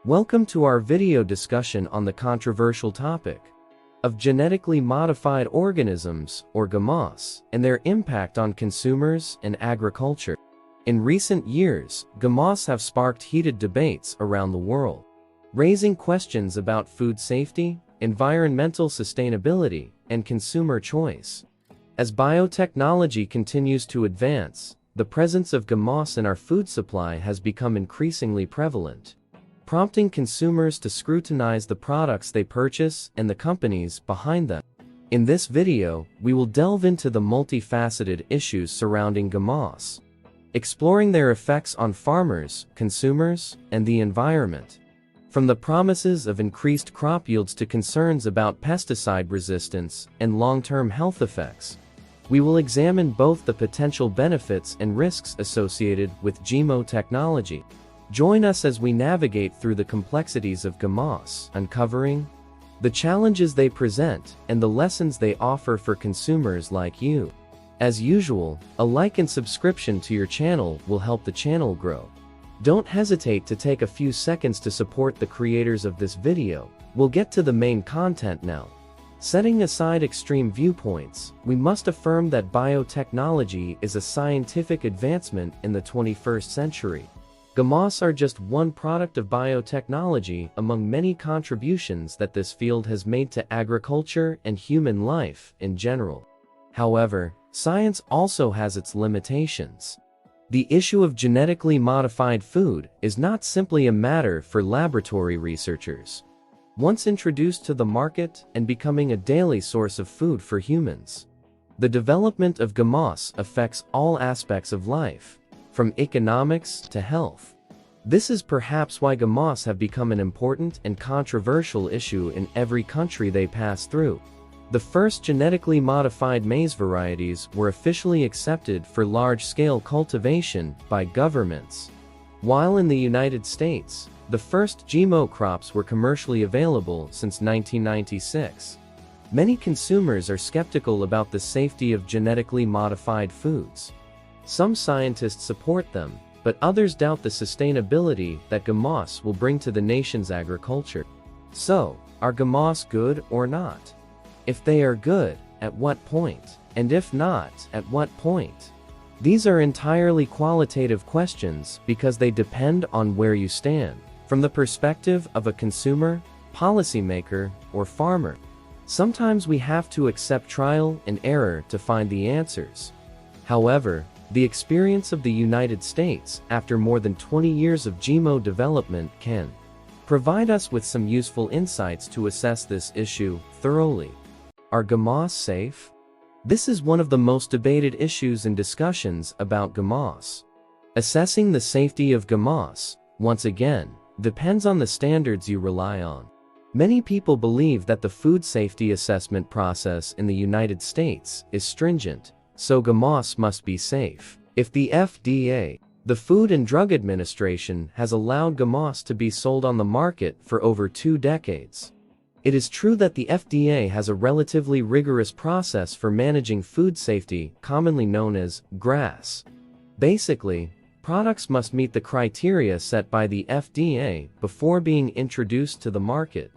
Welcome to our video discussion on the controversial topic of genetically modified organisms, or GMOs, and their impact on consumers and agriculture. In recent years, GMOs have sparked heated debates around the world, raising questions about food safety, environmental sustainability, and consumer choice. As biotechnology continues to advance, the presence of GMOs in our food supply has become increasingly prevalent, prompting consumers to scrutinize the products they purchase and the companies behind them. In this video, we will delve into the multifaceted issues surrounding GMOs, exploring their effects on farmers, consumers, and the environment. From the promises of increased crop yields to concerns about pesticide resistance and long-term health effects, we will examine both the potential benefits and risks associated with GMO technology. Join us as we navigate through the complexities of GMOs, uncovering the challenges they present and the lessons they offer for consumers like you. As usual, a like and subscription to your channel will help the channel grow. Don't hesitate to take a few seconds to support the creators of this video. We'll get to the main content now. Setting aside extreme viewpoints, we must affirm that biotechnology is a scientific advancement in the 21st century. GMOs are just one product of biotechnology among many contributions that this field has made to agriculture and human life in general. However, science also has its limitations. The issue of genetically modified food is not simply a matter for laboratory researchers. Once introduced to the market and becoming a daily source of food for humans, the development of GMOs affects all aspects of life, from economics to health. This is perhaps why GMOs have become an important and controversial issue in every country they pass through. The first genetically modified maize varieties were officially accepted for large-scale cultivation by governments, while in the United States, the first GMO crops were commercially available since 1996. Many consumers are skeptical about the safety of genetically modified foods. Some scientists support them, but others doubt the sustainability that GMOs will bring to the nation's agriculture. So, are GMOs good or not? If they are good, at what point? And if not, at what point? These are entirely qualitative questions because they depend on where you stand, from the perspective of a consumer, policymaker, or farmer. Sometimes we have to accept trial and error to find the answers. However, the experience of the United States after more than 20 years of GMO development can provide us with some useful insights to assess this issue thoroughly. Are GMOs safe? This is one of the most debated issues in discussions about GMOs. Assessing the safety of GMOs, once again, depends on the standards you rely on. Many people believe that the food safety assessment process in the United States is stringent, so GMOs must be safe. If the FDA, the Food and Drug Administration, has allowed GMOs to be sold on the market for over 2 decades, it is true that the FDA has a relatively rigorous process for managing food safety, commonly known as GRAS. Basically, products must meet the criteria set by the FDA before being introduced to the market.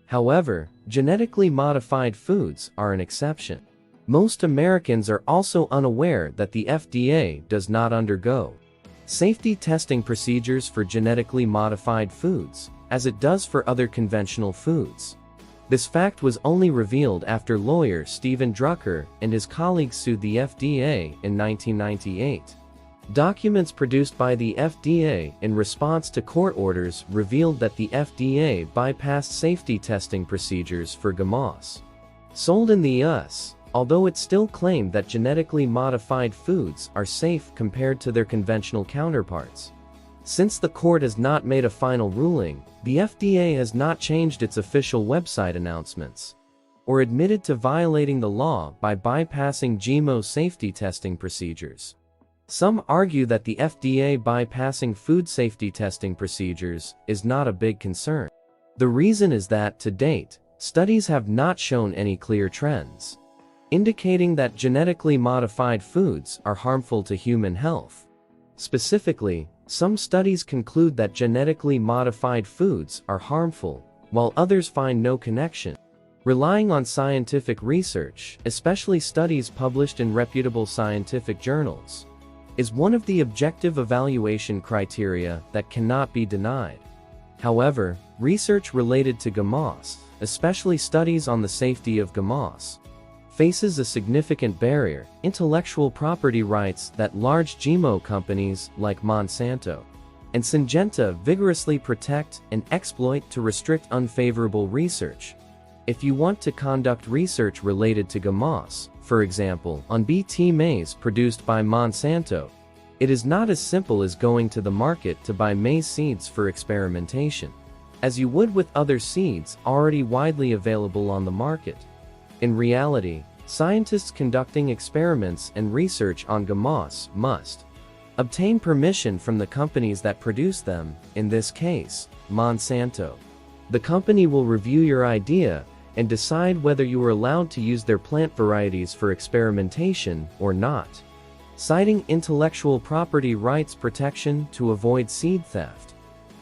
However, genetically modified foods are an exception. Most Americans are also unaware that the FDA does not undergo safety testing procedures for genetically modified foods, as it does for other conventional foods. This fact was only revealed after lawyer Steven Drucker and his colleagues sued the FDA in 1998. Documents produced by the FDA in response to court orders revealed that the FDA bypassed safety testing procedures for GMOs sold in the US. Although it still claimed that genetically modified foods are safe compared to their conventional counterparts. Since the court has not made a final ruling, the FDA has not changed its official website announcements or admitted to violating the law by bypassing GMO safety testing procedures. Some argue that the FDA bypassing food safety testing procedures is not a big concern. The reason is that, to date, studies have not shown any clear trends indicating that genetically modified foods are harmful to human health. Specifically, Some studies conclude that genetically modified foods are harmful, while others find no connection. Relying on scientific research, especially studies published in reputable scientific journals, is one of the objective evaluation criteria that cannot be denied. However, research related to GMOs, especially studies on the safety of GMOs, faces a significant barrier: intellectual property rights that large GMO companies like Monsanto and Syngenta vigorously protect and exploit to restrict unfavorable research. If you want to conduct research related to GMOs, for example, on Bt maize produced by Monsanto, it is not as simple as going to the market to buy maize seeds for experimentation, as you would with other seeds already widely available on the market. In reality, scientists conducting experiments and research on GMOs must obtain permission from the companies that produce them, in this case, Monsanto. The company will review your idea and decide whether you are allowed to use their plant varieties for experimentation or not, citing intellectual property rights protection to avoid seed theft.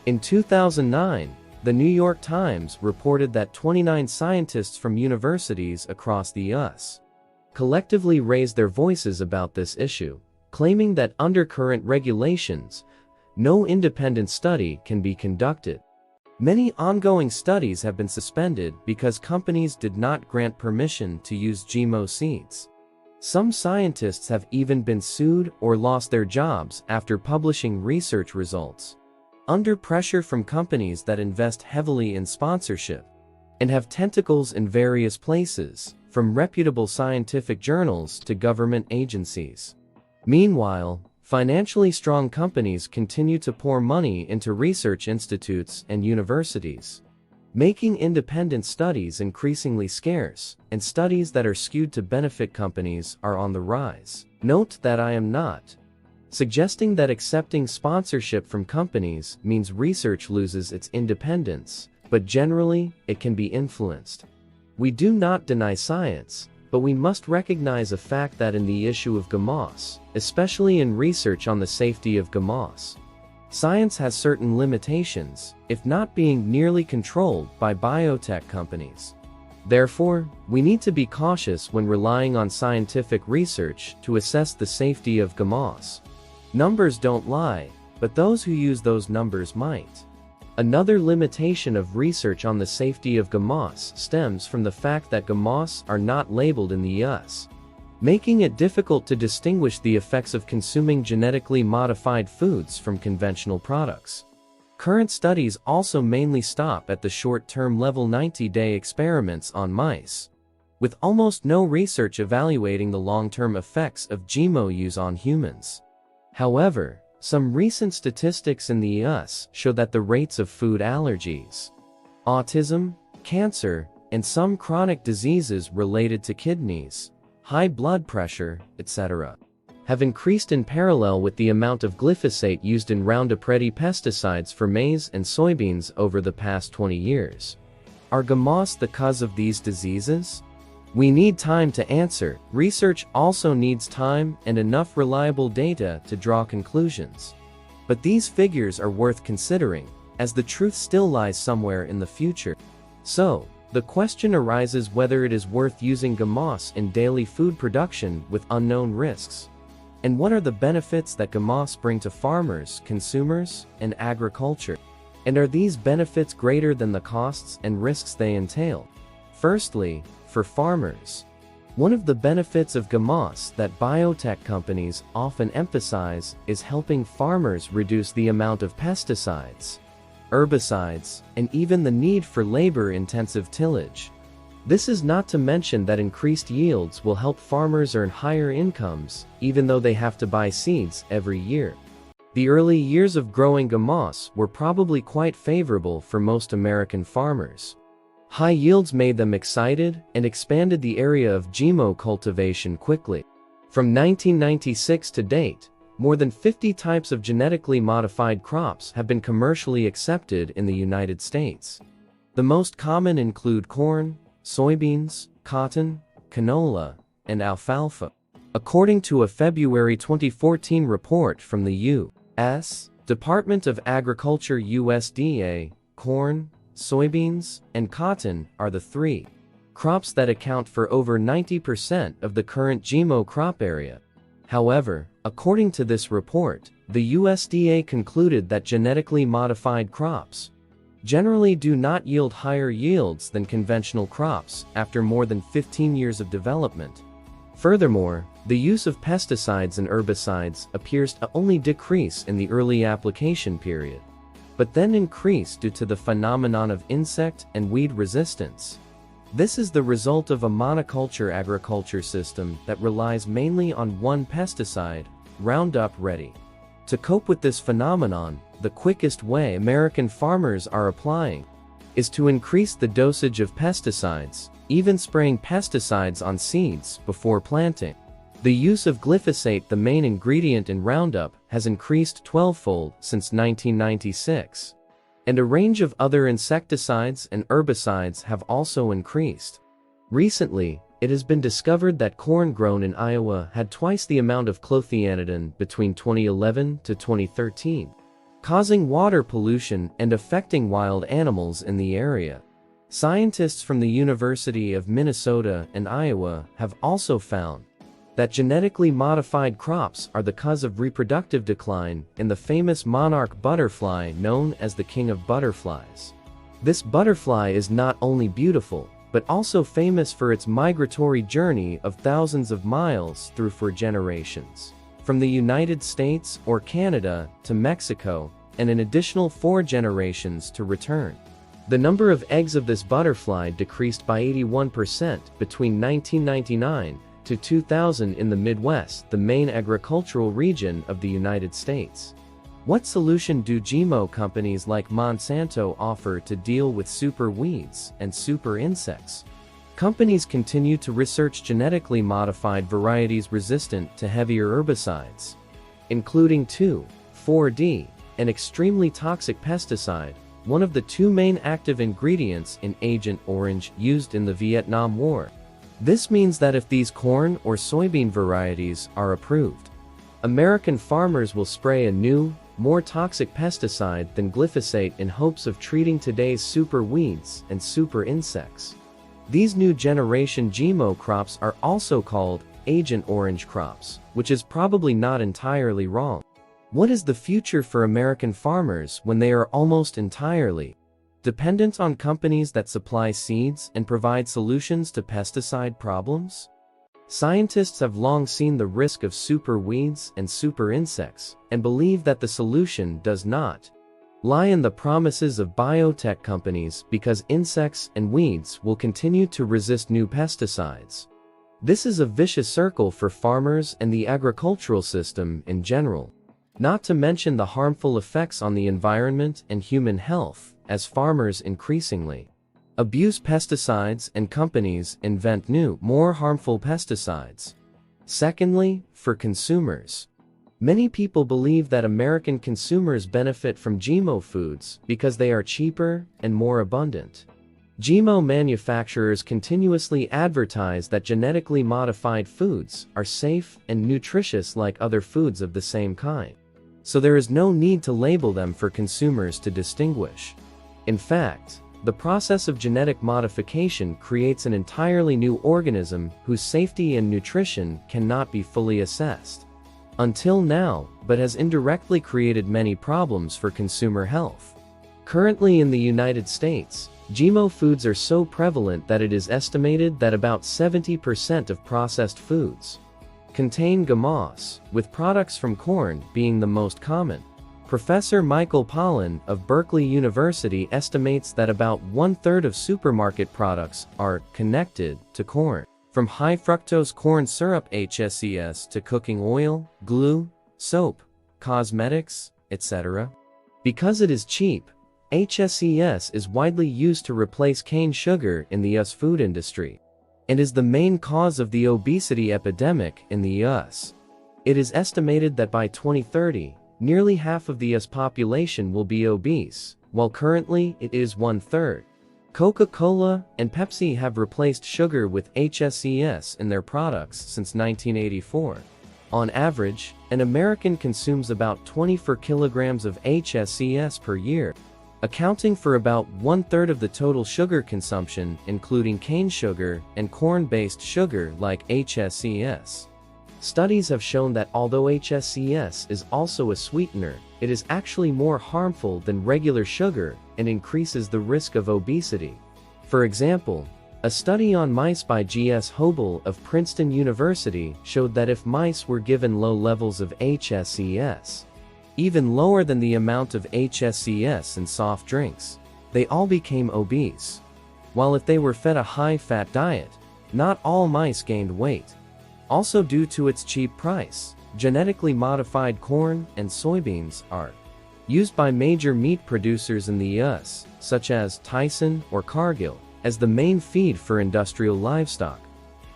In 2009, The New York Times reported that 29 scientists from universities across the U.S. collectively raised their voices about this issue, claiming that under current regulations, no independent study can be conducted. Many ongoing studies have been suspended because companies did not grant permission to use GMO seeds. Some scientists have even been sued or lost their jobs after publishing research results under pressure from companies that invest heavily in sponsorship and have tentacles in various places, from reputable scientific journals to government agencies. Meanwhile, financially strong companies continue to pour money into research institutes and universities, making independent studies increasingly scarce, and studies that are skewed to benefit companies are on the rise. Note that I am not suggesting that accepting sponsorship from companies means research loses its independence, but generally, it can be influenced. We do not deny science, but we must recognize a fact that in the issue of GMOs, especially in research on the safety of GMOs, science has certain limitations, if not being nearly controlled by biotech companies. Therefore, we need to be cautious when relying on scientific research to assess the safety of GMOs. Numbers don't lie, but those who use those numbers might. Another limitation of research on the safety of GMOs stems from the fact that GMOs are not labeled in the US, making it difficult to distinguish the effects of consuming genetically modified foods from conventional products. Current studies also mainly stop at the short-term level 90-day experiments on mice, with almost no research evaluating the long-term effects of GMO use on humans. However, some recent statistics in the US show that the rates of food allergies, autism, cancer, and some chronic diseases related to kidneys, high blood pressure, etc., have increased in parallel with the amount of glyphosate used in Roundup-Ready pesticides for maize and soybeans over the past 20 years. Are GMOs the cause of these diseases? We need time to answer. Research also needs time and enough reliable data to draw conclusions. But these figures are worth considering, as the truth still lies somewhere in the future. So, the question arises whether it is worth using GMOs in daily food production with unknown risks. And what are the benefits that GMOs bring to farmers, consumers, and agriculture? And are these benefits greater than the costs and risks they entail? Firstly, for farmers, one of the benefits of GMOs that biotech companies often emphasize is helping farmers reduce the amount of pesticides, herbicides, and even the need for labor-intensive tillage. This is not to mention that increased yields will help farmers earn higher incomes, even though they have to buy seeds every year. The early years of growing GMOs were probably quite favorable for most American farmers. High yields made them excited and expanded the area of GMO cultivation quickly. From 1996 to date, more than 50 types of genetically modified crops have been commercially accepted in the United States. The most common include corn, soybeans, cotton, canola, and alfalfa. According to a February 2014 report from the U.S. Department of Agriculture USDA, corn, soybeans, and cotton are the three crops that account for over 90% of the current GMO crop area. However, according to this report, the USDA concluded that genetically modified crops generally do not yield higher yields than conventional crops after more than 15 years of development. Furthermore, the use of pesticides and herbicides appears to only decrease in the early application period, but then increase due to the phenomenon of insect and weed resistance. This is the result of a monoculture agriculture system that relies mainly on one pesticide, Roundup Ready. To cope with this phenomenon, the quickest way American farmers are applying is to increase the dosage of pesticides, even spraying pesticides on seeds before planting. The use of glyphosate, the main ingredient in Roundup, has increased 12-fold since 1996. And a range of other insecticides and herbicides have also increased. Recently, it has been discovered that corn grown in Iowa had twice the amount of clothianidin between 2011 to 2013, causing water pollution and affecting wild animals in the area. Scientists from the University of Minnesota and Iowa have also found that genetically modified crops are the cause of reproductive decline in the famous monarch butterfly known as the king of butterflies. This butterfly is not only beautiful, but also famous for its migratory journey of thousands of miles through for generations, from the United States or Canada to Mexico, and an additional 4 generations to return. The number of eggs of this butterfly decreased by 81% between 1999 to 2000 in the Midwest, the main agricultural region of the United States. What solution do GMO companies like Monsanto offer to deal with super weeds and super insects? Companies continue to research genetically modified varieties resistant to heavier herbicides, including 2,4-D, an extremely toxic pesticide, one of the 2 main active ingredients in Agent Orange used in the Vietnam War. This means that if these corn or soybean varieties are approved, American farmers will spray a new, more toxic pesticide than glyphosate in hopes of treating today's super weeds and super insects. These new generation GMO crops are also called Agent Orange crops, which is probably not entirely wrong. What is the future for American farmers when they are almost entirely dependent on companies that supply seeds and provide solutions to pesticide problems? Scientists have long seen the risk of super weeds and super insects, and believe that the solution does not lie in the promises of biotech companies because insects and weeds will continue to resist new pesticides. This is a vicious circle for farmers and the agricultural system in general, not to mention the harmful effects on the environment and human health as farmers increasingly abuse pesticides and companies invent new, more harmful pesticides. Secondly, for consumers, many people believe that American consumers benefit from GMO foods because they are cheaper and more abundant. GMO manufacturers continuously advertise that genetically modified foods are safe and nutritious like other foods of the same kind, so there is no need to label them for consumers to distinguish. In fact, the process of genetic modification creates an entirely new organism whose safety and nutrition cannot be fully assessed until now, but has indirectly created many problems for consumer health. Currently in the United States, GMO foods are so prevalent that it is estimated that about 70% of processed foods contain GMOs, with products from corn being the most common. Professor Michael Pollan of Berkeley University estimates that about 1/3 of supermarket products are connected to corn, from high fructose corn syrup HSES to cooking oil, glue, soap, cosmetics, etc. Because it is cheap, HSES is widely used to replace cane sugar in the US food industry, and is the main cause of the obesity epidemic in the US. It is estimated that by 2030, nearly half of the US population will be obese, while currently it is 1/3. Coca-Cola and Pepsi have replaced sugar with HSES in their products since 1984. On average, an American consumes about 24 kilograms of HSCS per year, accounting for about 1/3 of the total sugar consumption, including cane sugar and corn-based sugar like HSCS. Studies have shown that although HSCS is also a sweetener, it is actually more harmful than regular sugar and increases the risk of obesity. For example, a study on mice by G.S. Hobel of Princeton University showed that if mice were given low levels of HSCS, even lower than the amount of HSCS in soft drinks, they all became obese. While if they were fed a high-fat diet, not all mice gained weight. Also due to its cheap price, genetically modified corn and soybeans are used by major meat producers in the U.S., such as Tyson or Cargill, as the main feed for industrial livestock.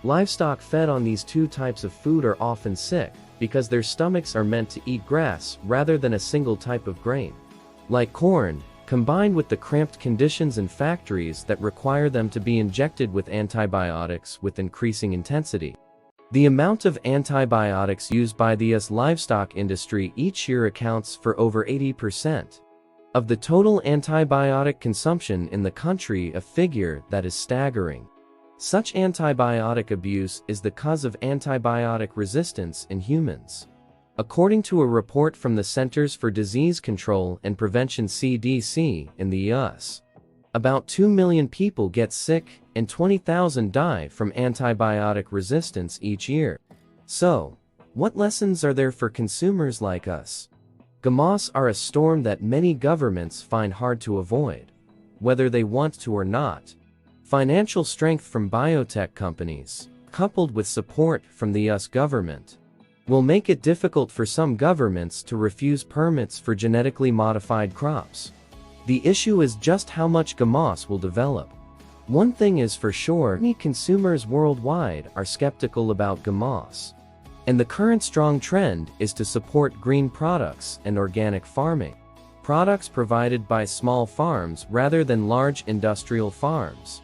Livestock fed on these two types of food are often sick because their stomachs are meant to eat grass rather than a single type of grain. Like corn, combined with the cramped conditions in factories that require them to be injected with antibiotics with increasing intensity. The amount of antibiotics used by the U.S. livestock industry each year accounts for over 80% of the total antibiotic consumption in the country, a figure that is staggering. Such antibiotic abuse is the cause of antibiotic resistance in humans. According to a report from the Centers for Disease Control and Prevention (CDC) in the U.S., about 2 million people get sick and 20,000 die from antibiotic resistance each year. So, what lessons are there for consumers like us? GMOs are a storm that many governments find hard to avoid, whether they want to or not. Financial strength from biotech companies, coupled with support from the US government, will make it difficult for some governments to refuse permits for genetically modified crops. The issue is just how much GMOs will develop. One thing is for sure, many consumers worldwide are skeptical about GMOs. And the current strong trend is to support green products and organic farming. Products provided by small farms rather than large industrial farms.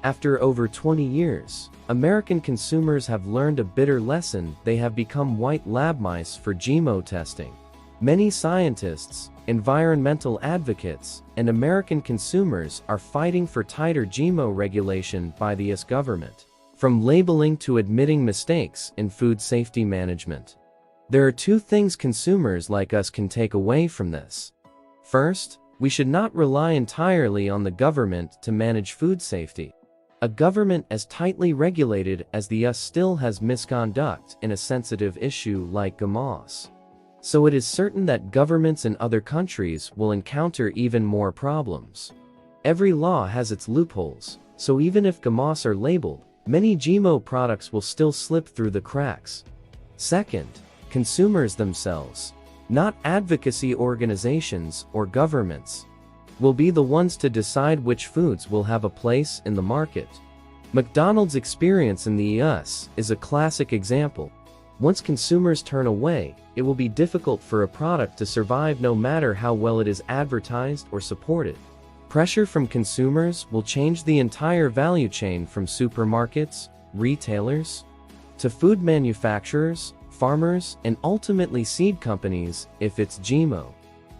After over 20 years, American consumers have learned a bitter lesson. They have become white lab mice for GMO testing. Many scientists, environmental advocates, and American consumers are fighting for tighter GMO regulation by the US government, from labeling to admitting mistakes in food safety management. There are two things consumers like us can take away from this. First, we should not rely entirely on the government to manage food safety. A government as tightly regulated as the US still has misconduct in a sensitive issue like GMOs. So it is certain that governments in other countries will encounter even more problems. Every law has its loopholes, so even if GMOs are labeled, many GMO products will still slip through the cracks. Second, consumers themselves, not advocacy organizations or governments, will be the ones to decide which foods will have a place in the market. McDonald's experience in the US is a classic example. Once consumers turn away, it will be difficult for a product to survive no matter how well it is advertised or supported. Pressure from consumers will change the entire value chain from supermarkets, retailers, to food manufacturers, farmers, and ultimately seed companies. If it's GMO,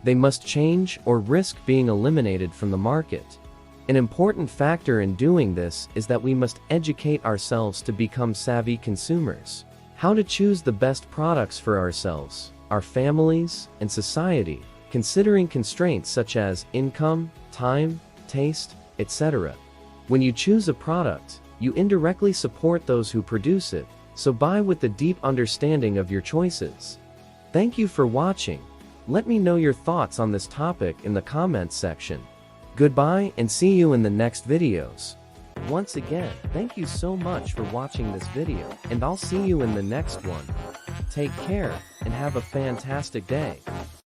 they must change or risk being eliminated from the market. An important factor in doing this is that we must educate ourselves to become savvy consumers. How to choose the best products for ourselves, our families, and society, considering constraints such as income, time, taste, etc. When you choose a product, you indirectly support those who produce it, so buy with a deep understanding of your choices. Thank you for watching. Let me know your thoughts on this topic in the comments section. Goodbye and see you in the next videos. Once again, thank you so much for watching this video, and I'll see you in the next one. Take care, and have a fantastic day.